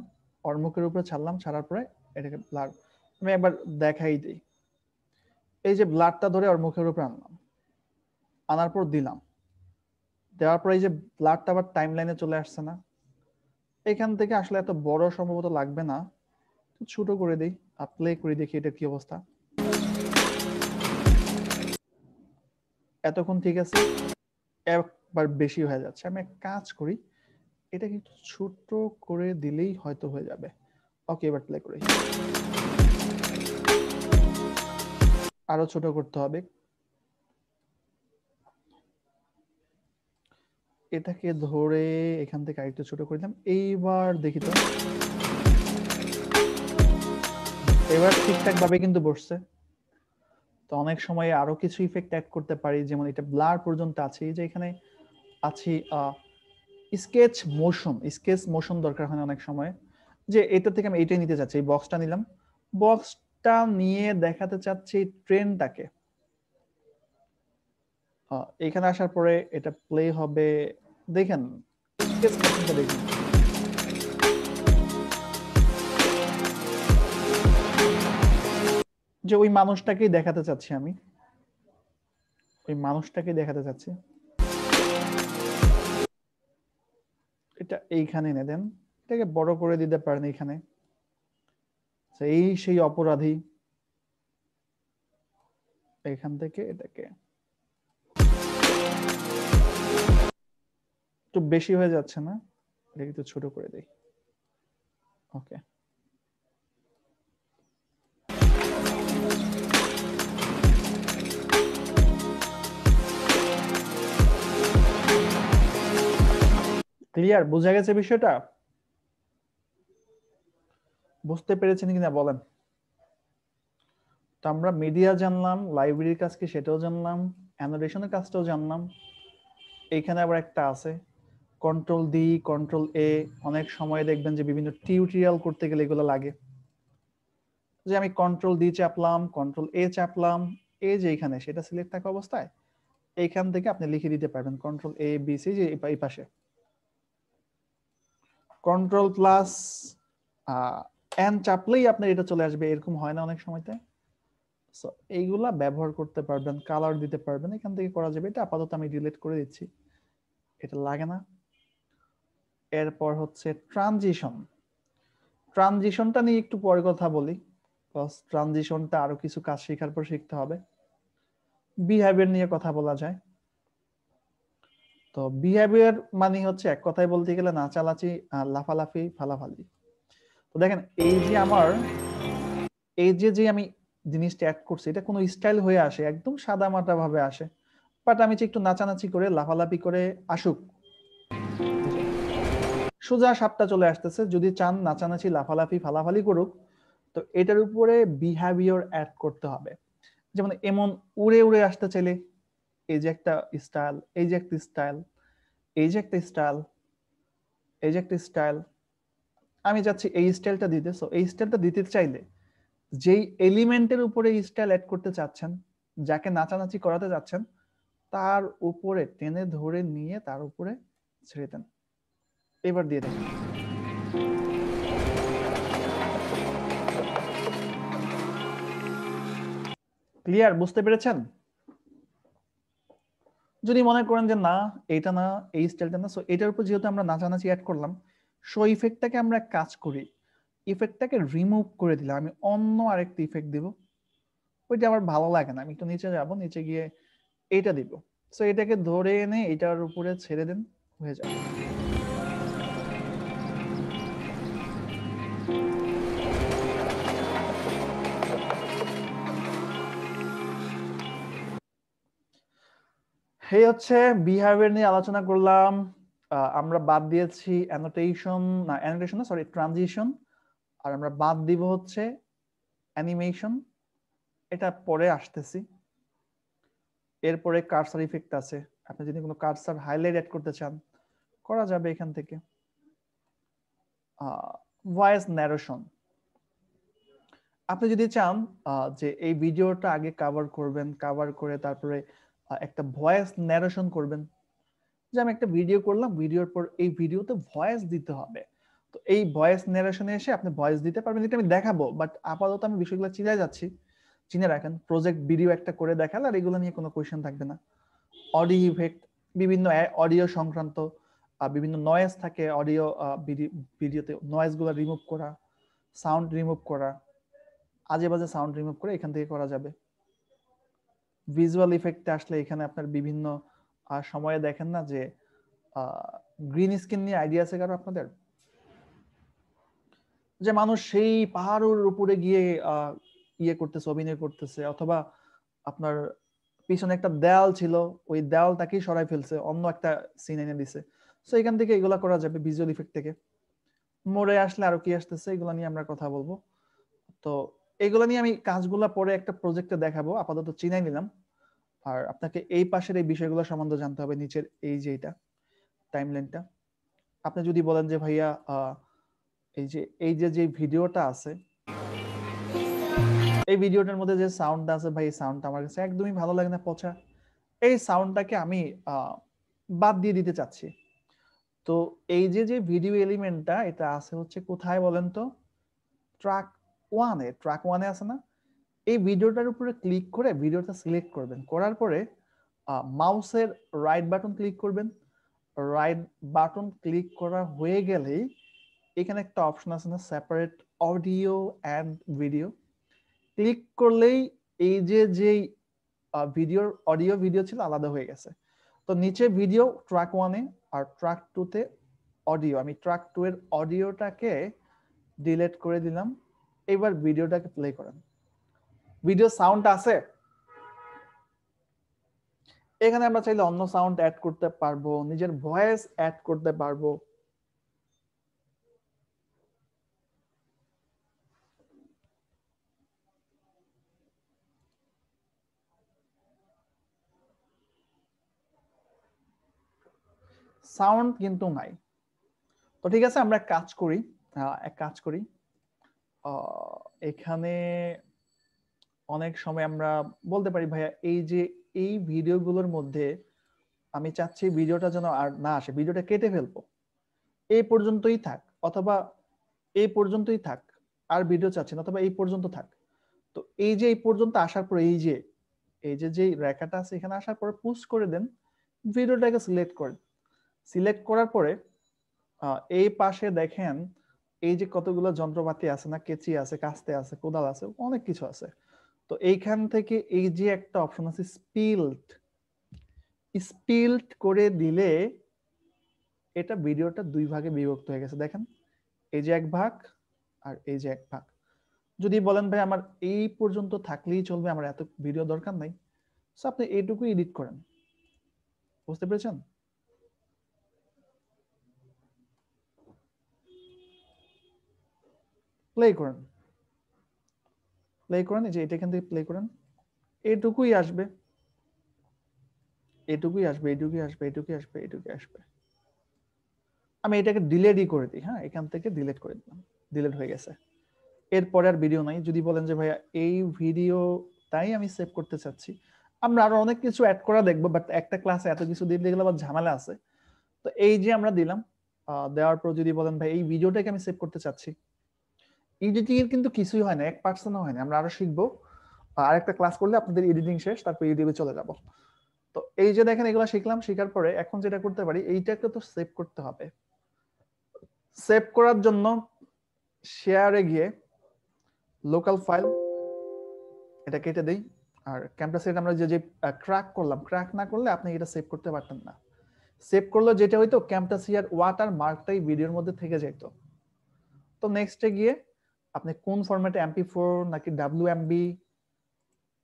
ওর মুখের উপরে ছাড়লাম, ছাড়ার পরে এটাকে ব্লার আমি একবার দেখাই দিই। এই যে ব্লারটা ধরে ওর মুখের উপরে আনলাম, আনার পর দিলাম, দেওয়ার পর এই যে ব্লারটা আবার টাইম লাইনে চলে আসছে না? এখান থেকে আসলে এত বড় সম্ভবত লাগবে না, ছোট করে দিই, প্লে করে দেখি এটা কি অবস্থা। এতক্ষণ ঠিক আছে, একবার বেশি হয়ে যাচ্ছে। আমি এক কাজ করি, এটা কিন্তু ছোট করে দিলেই হয়তো হয়ে যাবে। ওকে, এবার প্লে করি। আরো ছোট করতে হবে। এটাকে ধরে এখান থেকে আরেকটু ছোট করে দিলাম। এইবার দেখি তো, এবার ঠিকঠাক ভাবে কিন্তু বসছে। তো অনেক সময় আরো কিছু ইফেক্ট অ্যাড করতে পারি, যেমন এটা ব্লার পর্যন্ত আছে, যে এখানে আছে স্কেচ মোশন দরকার হয় অনেক সময়, যে এটা থেকে আমি এইটাই নিতে চাচ্ছি, এই বক্সটা নিলাম, বক্সটা নিয়ে দেখাতে চাচ্ছি ট্রেনটাকে। এখানে আসার পরে এটা প্লে হবে, দেখেন স্কেচ মোশনটা দেখেন, যে ওই মানুষটাকেই দেখাতে চাচ্ছি আমি, ওই মানুষটাকেই দেখাতে চাচ্ছি। এটা এইখানে এনে দেন, এটাকে বড় করে দিতে পারেন এইখানে, এই সেই অপরাধী, এখান থেকে এটাকে একটু বেশি হয়ে যাচ্ছে না, এটাকে একটু ছোট করে দেই। ওকে, ক্লিয়ার? বোঝা গেছে বিষয়টা? বুঝতে পেরেছেন কিনা বলেন? তো আমরা মিডিয়া জানলাম, লাইব্রেরির কাজ কি সেটাও জানলাম, অ্যানোটেশনের কাজটাও জানলাম। এইখানে আবার একটা আছে কন্ট্রোল ডি, কন্ট্রোল এ। অনেক সময় দেখবেন যে বিভিন্ন টিউটোরিয়াল করতে গেলে এগুলো লাগে, যে আমি কন্ট্রোল ডি চাপলাম, কন্ট্রোল এ চাপলাম, এই যে এখানে সেটা সিলেক্ট থাকা অবস্থায় এইখান থেকে আপনি লিখে দিতে পারবেন কন্ট্রোল এ বি সি, যে এই পাশে কন্ট্রোল প্লাস এন চাপলেই আপনার এটা চলে আসবে, এরকম হয় না অনেক সময়তে? সো এইগুলা ব্যবহার করতে পারবেন, কালার দিতে পারবেন, এখান থেকে করা যাবে। এটা আপাতত আমি ডিলিট করে দিচ্ছি, এটা লাগে না। এরপর হচ্ছে ট্রানজিশন। ট্রানজিশনটা নিয়ে একটু পরে কথা বলি, প্লাস ট্রানজিশনটা আরো কিছু কাজ শেখার পর শিখতে হবে। বিহেভিয়ার নিয়ে কথা বলা যায়। তো বিহেভিয়ার মানে হচ্ছে এক কথায় বলতে গেলে নাচালাচি, লাফালাফি, ফালাফালি। তো দেখেন এই যে আমার এই যে আমি জিনিসটা অ্যাড করছি, এটা কোনো স্টাইল হয়ে আসে, একদম সাদা মাটা ভাবে আসে, বাট আমি যে একটু নাচানাচি করে লাফালাফি করে আসুক, সোজা সাপটা চলে আসতেছে। যদি চান নাচানাচি লাফালাফি ফালাফালি করুক, তো এটার উপরে বিহেভিয়ার অ্যাড করতে হবে। যেমন এমন উড়ে উড়ে আসতে চাইলে এই যে একটা স্টাইল, এই যে একটা স্টাইল, এই যে একটা স্টাইল, এই যে একটা স্টাইল, আমি চাচ্ছি এই স্টাইলটা দিতে। সো এই স্টাইলটা দিতে চাইলে যেই এলিমেন্টের উপরে স্টাইল অ্যাড করতে চাচ্ছেন, যাকে নাচানাচি করাতে যাচ্ছেন, তার উপরে টেনে ধরে নিয়ে তার উপরে ছেড়ে দেন, এবার দিয়ে দেন। ক্লিয়ার? বুঝতে পেরেছেন? যদি মনে করেন যে না এইটা না, এই স্টাইলটা না, সো এটার উপর যেহেতু আমরা নাচানাচি অ্যাড করলাম, সো ইফেক্টটাকে আমরা কাজ করি, ইফেক্টটাকে রিমুভ করে দিলাম, আমি অন্য আরেকটা ইফেক্ট দিব, ওইটা আমার ভালো লাগে না, আমি একটু নিচে যাব, নিচে গিয়ে এইটা দিব। সো এটাকে ধরে এনে এটার উপরে ছেড়ে দেন, হয়ে যাবে। এই হচ্ছে বিহেভিয়ার নিয়ে আলোচনা করলাম। আমরা বাদ দিয়েছি অ্যানোটেশন, না অ্যানোটেশন না, সরি, ট্রানজিশন। আর আমরা বাদ দিব হচ্ছে অ্যানিমেশন, এটা পরে আসতেছি। এরপরে কার্সার ইফেক্ট আছে, আপনি যদি কোনো কার্সার হাইলাইট অ্যাড করতে চান করা যাবে এখান থেকে। ভয়েস ন্যারেশন, আপনি যদি চান যে এই ভিডিওটা আগে কভার করবেন, কভার করে তারপরে একটা ভয়েস ন্যারেশন করবেন, যে আমি একটা ভিডিও করলাম, ভিডিওর পর এই ভিডিওতে ভয়েস দিতে হবে, তো এই ভয়েস ন্যারেশনে এসে আপনি ভয়েস দিতে পারবেন, এটা আমি দেখাবো, বাট আপাতত আমি বিষয়গুলো চিনে যাচ্ছি। চিনে রাখেন, প্রজেক্ট ভিডিও একটা করে দেখালে আর এগুলো নিয়ে কোনো কোয়েশ্চেন থাকবে না। অডিও ইফেক্ট, বিভিন্ন অডিও সংক্রান্ত বিভিন্ন নয়েজ থাকে অডিও ভিডিওতে, নয়েজ গুলো রিমুভ করা, সাউন্ড রিমুভ করা, আজে বাজে সাউন্ড রিমুভ করে এখান থেকে করা যাবে। ভিজুয়াল ইফেক্টে আসলে এখানে আপনার বিভিন্ন সময়ে দেখেন না যে গ্রিন স্ক্রিন নিয়ে আইডিয়া আছে কারো আপনাদের? যে মানুষ সেই পাহাড়ের উপরে গিয়ে ইয়ে করতেছে, অভিনয় করতেছে, অথবা আপনার পিছনে একটা দেয়াল ছিল, ওই দেয়ালটাকেই সরাই ফেলছে, অন্য একটা সিন এনে দিছে। সো এখান থেকে এগুলা করা যাবে ভিজুয়াল ইফেক্ট থেকে। মোড়ে আসলে আরো কি আসতেছে এগুলা নিয়ে আমরা কথা বলবো। তো এগুলা নিয়ে আমি কাজগুলা পরে একটা প্রজেক্টে দেখাবো, আপাতত চিনাই নিলাম। আর আপনাকে এই পাশের এই বিষয়গুলো সম্বন্ধে জানতে হবে, নিচের এই যে এটা টাইমলাইনটা। আপনি যদি বলেন যে ভাইয়া এই যে ভিডিওটা আছে, এই ভিডিওটার মধ্যে যে সাউন্ডটা আছে ভাই, এই সাউন্ডটা আমার কাছে একদমই ভালো লাগে না, পচা, এই সাউন্ডটাকে আমি বাদ দিয়ে দিতে চাচ্ছি। তো এই যে ভিডিও এলিমেন্টটা, এটা আছে হচ্ছে কোথায় বলেন তো? ট্র্যাক ওয়ানে আছে না? এই ভিডিওটার উপরে ক্লিক করে ভিডিওটা সিলেক্ট করবেন, করার পরে মাউসের রাইট বাটন ক্লিক করবেন। রাইট বাটন ক্লিক করা হয়ে গেলেই এখানে একটা অপশন আছে না, separate audio and video. Click করলেই এই যে অডিও ভিডিও ছিল আলাদা হয়ে গেছে। তো নিচে ভিডিও ট্র্যাক 1-এ আর ট্র্যাক 2-তে অডিও। আমি ট্র্যাক 2 এর অডিওটাকে ডিলিট করে দিলাম। এবার ভিডিওটাকে প্লে করেন। ভিডিও সাউন্ড আছে, এখানে আমরা চাইলে অন্য সাউন্ড অ্যাড করতে পারবো, নিজের ভয়েস অ্যাড করতে পারবো। সাউন্ড কিন্তু নাই। তো ঠিক আছে, আমরা এক কাজ করি এখানে অনেক সময় আমরা বলতে পারি ভাইয়া এই ভিডিওগুলোর মধ্যে আমি চাচ্ছি ভিডিওটা যেন আর না আসে, ভিডিওটা কেটে ফেলবো, এই পর্যন্তই থাক, অথবা এই পর্যন্তই থাক, আর ভিডিও চাচ্ছি না, অথবা এই পর্যন্ত থাক। তো এই পর্যন্ত আসার পর যে রেখাটা আছে এখানে আসার পরে পুশ করে দেন, ভিডিওটাকে সিলেক্ট করেন। সিলেক্ট করার পরে এই পাশে দেখেন এই যে কতগুলো যন্ত্রপাতি আছে না, কেচি আছে, কাস্তে আছে, কোদাল আছে, অনেক কিছু আছে। তো এইখান থেকে এই যে একটা অপশন আছে স্পিল্ড করে দিলে এটা ভিডিওটা দুই ভাগে বিভক্ত হয়ে গেছে। দেখেন এই যে এক ভাগ আর এই যে এক ভাগ। যদি বলেন ভাই আমার এই পর্যন্ত থাকলেই চলবে, আমার এত ভিডিও দরকার নাই, সো আপনি এইটুকু এডিট করেন। বুঝতে পেরেছেন? প্লে করেন, এই যে এটা এখান থেকে প্লে করেন, এইটুকুই আসবে, এইটুকুই আসবে, এইটুকুই আসবে, এইটুকুই আসবে, এইটুকুই আসবে। আমি এটাকে ডিলেটই করে দিই, হ্যাঁ, এখান থেকে ডিলিট করে দিলাম, ডিলিট হয়ে গেছে। এরপরে আর ভিডিও নাই। যদি বলেন যে ভাইয়া এই ভিডিওটাই আমি সেভ করতে চাচ্ছি, আমরা আরো অনেক কিছু অ্যাড করা দেখবো, বাট একটা ক্লাসে এত কিছু দিয়ে গেলে আবার ঝামেলা আছে। তো এই যে আমরা দিলাম, দেওয়ার পর যদি বলেন ভাই এই ভিডিওটাকে আমি সেভ করতে চাচ্ছি, এডিটিং এর কিন্তু কিছুই হয় না, 1% হয় না, আমরা আরো শিখবো। আরেকটা ক্লাস করলে আপনাদের এডিটিং শেষ, তারপর ইউটিউবে চলে যাব। তো এই যে দেখেন এগুলো শিখলাম, শেখার পরে এখন যেটা করতে পারি, এইটাকে তো সেভ করতে হবে। সেভ করার জন্য শেয়ারে গিয়ে লোকাল ফাইল, এটা কেটে দেই। আর ক্যাম্পাসে আমরা যে ক্র্যাক করলাম, ক্র্যাক না করলে আপনি এটা সেভ করতে পারতেন না। সেভ করলে যেটা হইতো, ক্যাম্পাসিয়ার ওয়াটার মার্কটাই ভিডিওর মধ্যে থেকে যেত। তো নেক্সটে গিয়ে আপনি কোন ফরম্যাটে, MP4 নাকি WMB,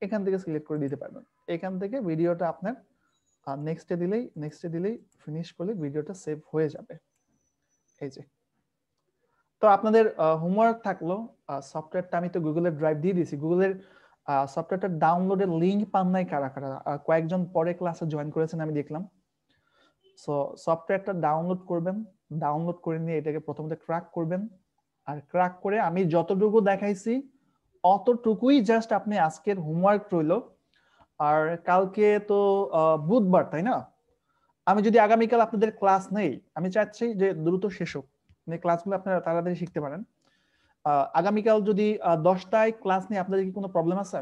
এখান থেকে সিলেক্ট করে দিতে পারবেন। এখান থেকে ভিডিওটা আপনার নেক্সটে দিলেই ফিনিশ করলে ভিডিওটা সেভ হয়ে যাবে। এই যে, তো আপনাদের হোমওয়ার্ক থাকলো, সফটওয়্যারটা আমি তো গুগলের ড্রাইভ দিয়ে দিয়েছি, গুগলের সফটওয়্যারটা ডাউনলোডের লিংক পান নাই কারা কারা, কয়েকজন পরে ক্লাসে জয়েন করেছেন আমি দেখলাম। সো সফটওয়্যারটা ডাউনলোড করবেন, ডাউনলোড করে নিয়ে এটাকে প্রথমত ক্র্যাক করবেন, আর ক্র্যাক করে আমি যতটুকু দেখাইছি অতটুকুই জাস্ট আপনি আজকের হোমওয়ার্ক রইলো। আর কালকে তো বুধবার, তাই না? আমি যদি আগামীকাল আপনাদের ক্লাস নেই, আমি চাচ্ছি যে দ্রুত শেষ হোক, মানে ক্লাসগুলো আপনারা তাড়াতাড়ি শিখতে পারেন। আগামীকাল যদি 10টায় ক্লাস নিয়ে আপনাদের কি কোনো প্রবলেম আছে?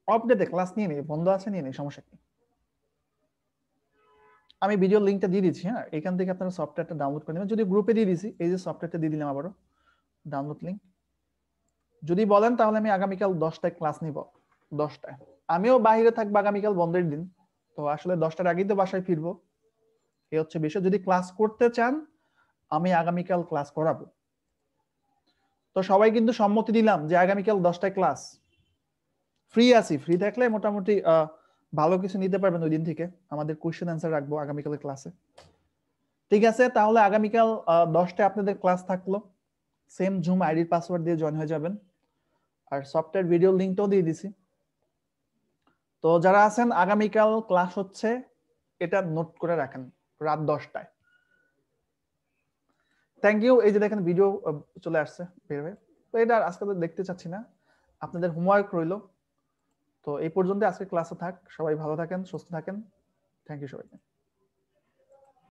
অফ ডেতে ক্লাস নিয়ে নেই, বন্ধ আছে নিয়ে নেই, সমস্যা কি? আমি ভিডিও লিংকটা দিয়ে দিচ্ছি, হ্যাঁ, এখান থেকে আপনারা সফটওয়্যারটা ডাউনলোড করে নেবেন। যদি গ্রুপে দিয়ে দিছি, এই যে সফটওয়্যারটা দিয়ে দিলাম আবারও, ডাউনলোড লিংক। যদি বলেন তাহলে আমি আগামীকাল 10টায় ক্লাস নিব, 10টায়। আমিও বাইরে থাকবো আগামীকাল, বন্ধের দিন, তো আসলে 10টার আগেই তো বাসায় ফিরবো। এই হচ্ছে বিষয়। যদি ক্লাস করতে চান আমি আগামীকাল ক্লাস করাবো। তো সবাই কিন্তু সম্মতি দিলাম যে আগামীকাল 10টায় ক্লাস। ফ্রি আছি, ফ্রি থাকলে মোটামুটি ভালো কিছু নিতে পারবেন ওই দিন থেকে। আমাদের কোশ্চেন অ্যান্সার রাখবো আগামীকালের ক্লাসে। ঠিক আছে, তাহলে আগামীকাল 10টায় আপনাদের ক্লাস থাকলো। সেম জুম আইডির পাসওয়ার্ড দিয়ে জয়েন হয়ে যাবেন। আর সফটওয়্যার ভিডিও লিঙ্কটাও দিয়ে দিছি। তো যারা আছেন আগামীকাল ক্লাস হচ্ছে, এটা নোট করে রাখেন, রাত 10টায়। Thank you. এই যে দেখেন ভিডিও চলে আসছে বের হয়ে। তো এটা আজকে তো দেখতে চাচ্ছি না, আপনাদের হোমওয়ার্ক রইলো। তো এই পর্যন্ত আজকে ক্লাসে থাক। সবাই ভালো থাকেন, সুস্থ থাকেন। থ্যাংক ইউ সবাইকে।